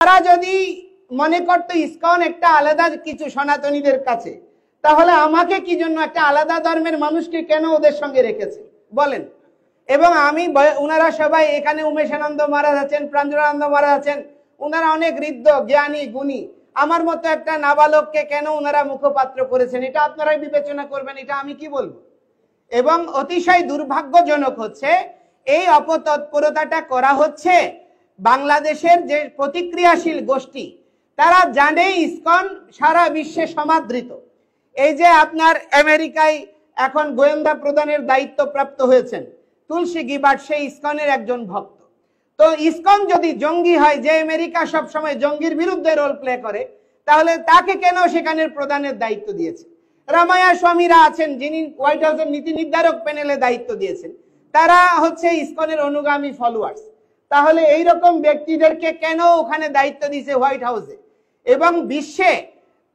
তারা যদি মনে করতো ইসকন একটা আলাদা কিছু সনাতনীদের কাছে, তাহলে আমাকে কি জন্য একটা আলাদা ধর্মের মানুষকে কেন ওদের সঙ্গে রেখেছে বলেন? এবং আমি ওনারা সবাই এখানে উমেশানন্দ মহারাজ আছেন, প্রাঞ্জলানন্দ মহারাজ আছেন, ওনারা অনেক ঋদ্ধ জ্ঞানী গুণী, আমার মতো একটা নাবালককে কেন ওনারা মুখপাত্র করেছেন, এটা আপনারাই বিবেচনা করবেন, এটা আমি কি বলবো। এবং অতিশয় দুর্ভাগ্যজনক হচ্ছে এই অপতৎপরতাটা করা হচ্ছে বাংলাদেশের যে প্রতিক্রিয়াশীল গোষ্ঠী, তারা জানে ইসকন সারা বিশ্বে সমাদৃত। এই যে আপনার আমেরিকায় এখন গোয়েন্দা প্রদানের দায়িত্ব প্রাপ্ত হয়েছেন তুলসী গিবার্ট, সেই ইসকনের একজন ভক্ত। তো ইসকন যদি জঙ্গি হয়, যে আমেরিকা সব সময় জঙ্গির বিরুদ্ধে রোল প্লে করে, তাহলে তাকে কেন সেখানের প্রধানের দায়িত্ব দিয়েছে? রামায়া স্বামীরা আছেন, যিনি হোয়াইট হাউসের নীতি নির্ধারক প্যানেলে দায়িত্ব দিয়েছেন, তারা হচ্ছে ইসকনের অনুগামী ফলোয়ার্স। তাহলে এইরকম ব্যক্তিদেরকে কেন ওখানে দায়িত্ব দিয়েছে হোয়াইট হাউসে? এবং বিশ্বে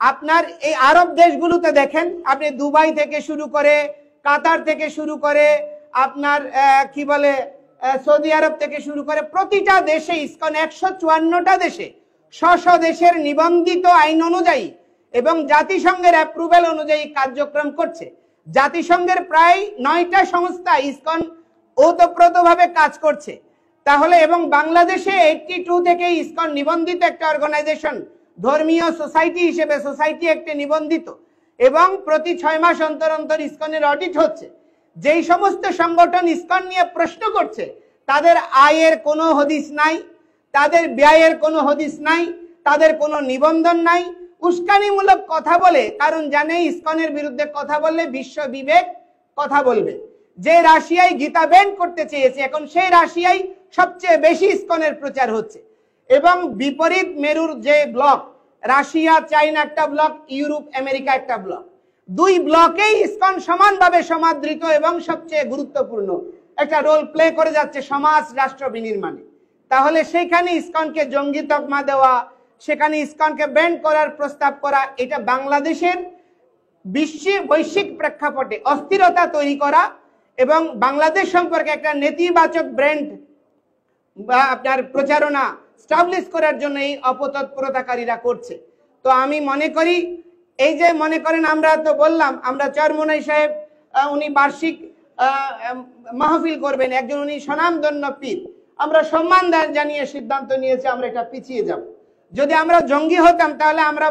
আপনার এই আরব দেশগুলোতে দেখেন, আপনি দুবাই থেকে শুরু করে, কাতার থেকে শুরু করে, আপনার কি বলে সৌদি আরব থেকে শুরু করে, প্রতিটা দেশে ইসকন 154টা দেশে স্ব দেশের নিবন্ধিত আইন অনুযায়ী এবং জাতিসংঘের অ্যাপ্রুভেল অনুযায়ী কার্যক্রম করছে। জাতিসংঘের প্রায় 9টা সংস্থা ইসকন ওতপ্রোতভাবে কাজ করছে। তাহলে এবং বাংলাদেশে 82 থেকে ইসকন নিবন্ধিত একটা অর্গানাইজেশন, ধর্মীয় সোসাইটি হিসেবে সোসাইটি একটি নিবন্ধিত, এবং প্রতি 6 মাস অন্তর অন্তর ইসকনের অডিট হচ্ছে। যেই সমস্ত সংগঠন ইসকন নিয়ে প্রশ্ন করছে, তাদের আয়ের কোনো হদিস নাই, তাদের ব্যয়ের কোনো হদিস নাই, তাদের কোনো নিবন্ধন নাই, উস্কানিমূলক কথা বলে, কারণ জানে ইসকনের বিরুদ্ধে কথা বললে বিশ্ব বিবেক কথা বলবে। যে রাশিয়ায় গীতা ব্যান করতে চেয়েছে, এখন সেই রাশিয়ায় সবচেয়ে বেশি ইসকনের প্রচার হচ্ছে। এবং বিপরীত মেরুর যে ব্লক, রাশিয়া চাইনা একটা ব্লক, ইউরোপ আমেরিকা একটা ব্লক, দুই ব্লকেই ইসকন সমানভাবে সমাদৃত এবং সবচেয়ে গুরুত্বপূর্ণ একটা রোল প্লে করে যাচ্ছে সমাজ রাষ্ট্র বিনির্মাণে। তাহলে সেখানে ইসকনকে জঙ্গি তকমা দেওয়া, সেখানে ইসকনকে ব্যান করার প্রস্তাব করা, এটা বাংলাদেশের বৈশ্বিক প্রেক্ষাপটে অস্থিরতা তৈরি করা এবং বাংলাদেশ সম্পর্কে একটা নেতিবাচক ব্র্যান্ড বা আপনার প্রচারণা স্টাবলিশ করার জন্য এই অপতৎপরতাকারীরা করছে। তো আমি মনে করি, এই যে মনে করেন আমরা তো বললাম, আমরা চরমোনাই সাহেব উনি বার্ষিক মাহফিল করবেন, একজন উনি স্বনামধন্য পীর, আমরা সম্মান জানিয়ে সিদ্ধান্ত নিয়েছি আমরা এটা পিছিয়ে যাব। যদি আমরা জঙ্গি হতাম তাহলে আমরা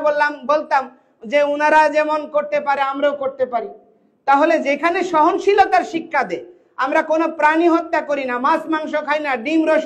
বলতাম যে উনারা যেমন করতে পারে আমরাও করতে পারি। তাহলে যেখানে সহনশীলতার শিক্ষা দেয়, আমরা কোনো প্রাণী হত্যা করি না, মাছ মাংস খাই না, ডিম রস